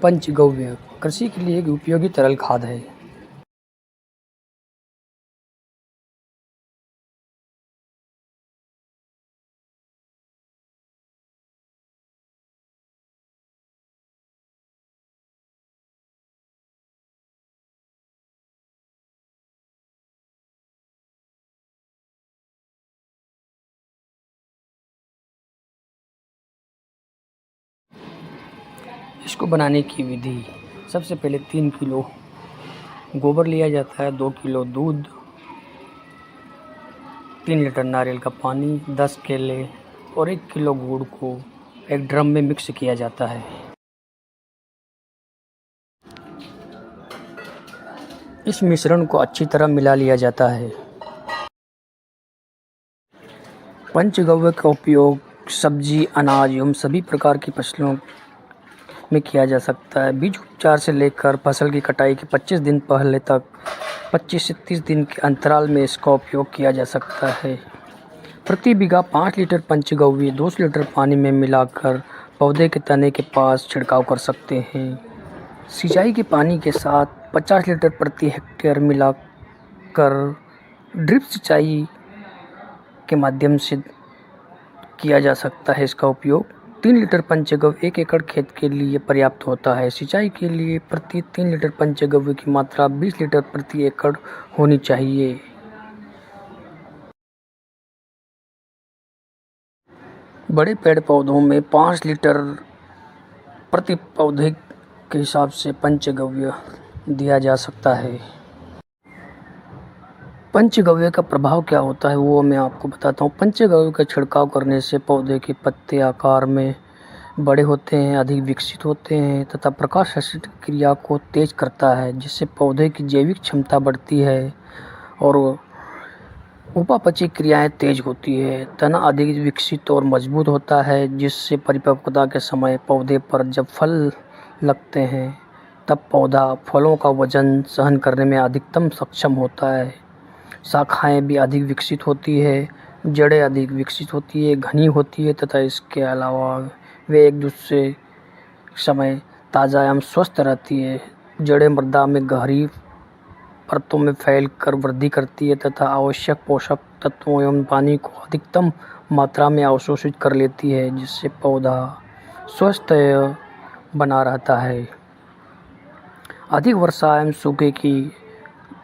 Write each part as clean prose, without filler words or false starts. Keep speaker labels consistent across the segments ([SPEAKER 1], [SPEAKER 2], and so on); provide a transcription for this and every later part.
[SPEAKER 1] पंचगव्य कृषि के लिए एक उपयोगी तरल खाद है। इसको बनाने की विधि: सबसे पहले 3 किलो गोबर लिया जाता है, 2 किलो दूध, 3 लीटर नारियल का पानी, 10 केले और 1 किलो गुड़ को एक ड्रम में मिक्स किया जाता है। इस मिश्रण को अच्छी तरह मिला लिया जाता है। पंचगव्य का उपयोग सब्जी, अनाज एवं सभी प्रकार की फसलों में किया जा सकता है। बीज उपचार से लेकर फसल की कटाई के 25 दिन पहले तक 25 से 30 दिन के अंतराल में इसका उपयोग किया जा सकता है। प्रति बीघा 5 लीटर पंचगव्य 200 लीटर पानी में मिलाकर पौधे के तने के पास छिड़काव कर सकते हैं। सिंचाई के पानी के साथ 50 लीटर प्रति हेक्टेयर मिलाकर ड्रिप सिंचाई के माध्यम से किया जा सकता है। इसका उपयोग 3 लीटर पंचगव्य 1 एकड़ खेत के लिए पर्याप्त होता है। सिंचाई के लिए प्रति 3 लीटर पंचगव्य की मात्रा 20 लीटर प्रति एकड़ होनी चाहिए। बड़े पेड़ पौधों में 5 लीटर प्रति पौधे के हिसाब से पंचगव्य दिया जा सकता है। पंचगव्य का प्रभाव क्या होता है वो मैं आपको बताता हूँ। पंचगव्य का छिड़काव करने से पौधे के पत्ते आकार में बड़े होते हैं, अधिक विकसित होते हैं तथा प्रकाश संश्लेषण क्रिया को तेज करता है, जिससे पौधे की जैविक क्षमता बढ़ती है और उपापचय क्रियाएं तेज होती है। तना अधिक विकसित और मजबूत होता है, जिससे परिपक्वता के समय पौधे पर जब फल लगते हैं तब पौधा फलों का वजन सहन करने में अधिकतम सक्षम होता है। शाखाएं भी अधिक विकसित होती है, जड़ें अधिक विकसित होती है, घनी होती है तथा इसके अलावा वे एक दूसरे समय ताज़ा एवं स्वस्थ रहती है। जड़ें मृदा में गहरी परतों में फैलकर वृद्धि करती है तथा आवश्यक पोषक तत्वों एवं पानी को अधिकतम मात्रा में अवशोषित कर लेती है, जिससे पौधा स्वस्थ बना रहता है। अधिक वर्षा एवं सूखे की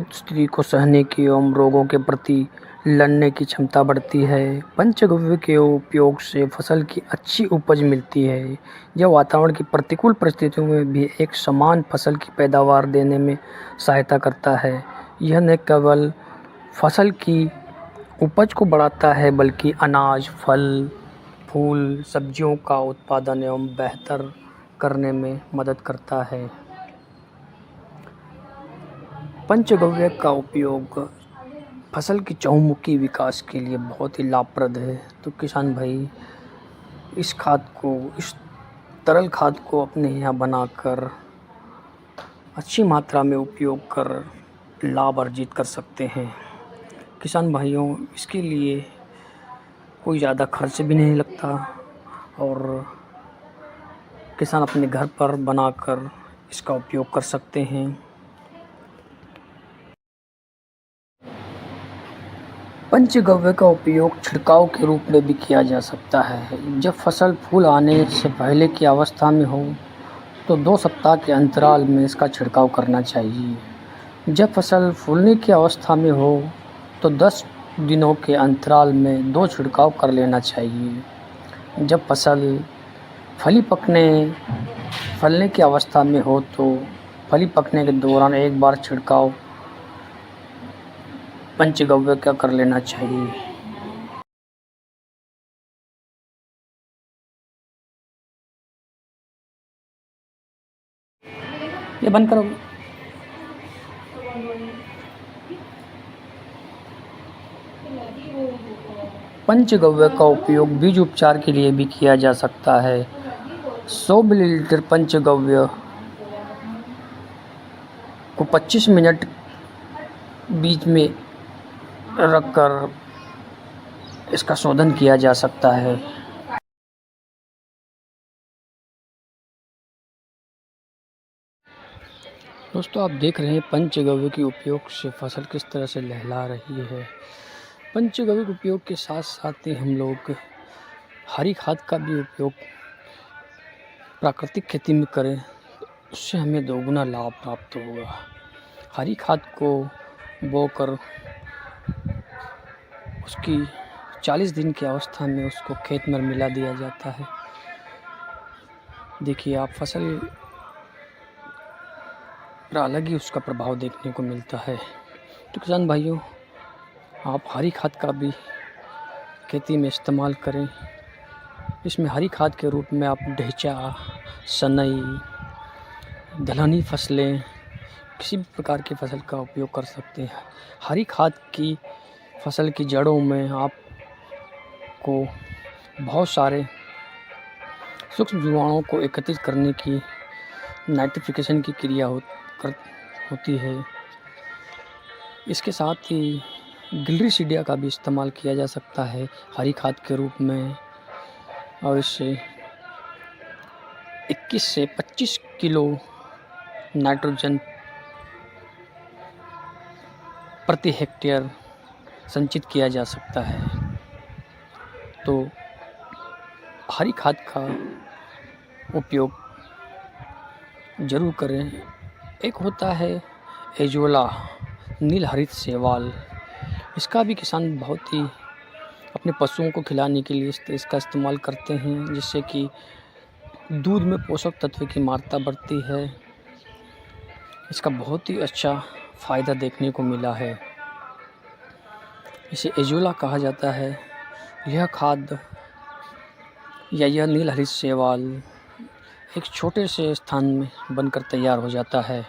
[SPEAKER 1] स्थिति को सहने की एवं रोगों के प्रति लड़ने की क्षमता बढ़ती है। पंचगव्य के उपयोग से फसल की अच्छी उपज मिलती है। यह वातावरण की प्रतिकूल परिस्थितियों में भी एक समान फसल की पैदावार देने में सहायता करता है। यह न केवल फसल की उपज को बढ़ाता है बल्कि अनाज, फल, फूल, सब्जियों का उत्पादन एवं बेहतर करने में मदद करता है। पंचगव्य का उपयोग फसल की चहुमुखी विकास के लिए बहुत ही लाभप्रद है। तो किसान भाई इस तरल खाद को अपने यहाँ बनाकर अच्छी मात्रा में उपयोग कर लाभ अर्जित कर सकते हैं। किसान भाइयों, इसके लिए कोई ज़्यादा खर्च भी नहीं लगता और किसान अपने घर पर बनाकर इसका उपयोग कर सकते हैं। पंचगव्य का उपयोग छिड़काव के रूप में भी किया जा सकता है। जब फसल फूल आने से पहले की अवस्था में हो तो 2 सप्ताह के अंतराल में इसका छिड़काव करना चाहिए। जब फसल फूलने की अवस्था में हो तो 10 दिनों के अंतराल में 2 छिड़काव कर लेना चाहिए। जब फसल फलने की अवस्था में हो तो फली पकने के दौरान एक बार छिड़काव पंचगव्य का कर लेना चाहिए। ये बंद करो। पंचगव्य का उपयोग बीज उपचार के लिए भी किया जा सकता है। 100 मिलीलीटर पंचगव्य को 25 मिनट बीज में रखकर इसका शोधन किया जा सकता है। दोस्तों आप देख रहे हैं पंचगव्य के उपयोग से फसल किस तरह से लहला रही है। पंचगव्य के उपयोग के साथ साथ ही हम लोग हरी खाद का भी उपयोग प्राकृतिक खेती में करें, उससे हमें दोगुना लाभ प्राप्त होगा। हरी खाद को बोकर उसकी 40 दिन की अवस्था में उसको खेत में मिला दिया जाता है। देखिए आप फसल पर अलग ही उसका प्रभाव देखने को मिलता है। तो किसान भाइयों, आप हरी खाद का भी खेती में इस्तेमाल करें। इसमें हरी खाद के रूप में आप ढैचा, सनई, दलहनी फसलें, किसी भी प्रकार की फसल का उपयोग कर सकते हैं। हरी खाद की फसल की जड़ों में आपको बहुत सारे सूक्ष्म जीवाणुओं को एकत्रित करने की नाइट्रिफिकेशन की क्रिया होती है। इसके साथ ही ग्लिसरीडिया का भी इस्तेमाल किया जा सकता है हरी खाद के रूप में, और इससे 21 से 25 किलो नाइट्रोजन प्रति हेक्टेयर संचित किया जा सकता है। तो हरी खाद का उपयोग ज़रूर करें। एक होता है एजोला, नील हरित शैवाल, इसका भी किसान बहुत ही अपने पशुओं को खिलाने के लिए इसका इस्तेमाल करते हैं, जिससे कि दूध में पोषक तत्व की मात्रा बढ़ती है। इसका बहुत ही अच्छा फ़ायदा देखने को मिला है। इसे एजोला कहा जाता है। यह खाद या यह नील हरित शैवाल एक छोटे से स्थान में बनकर तैयार हो जाता है।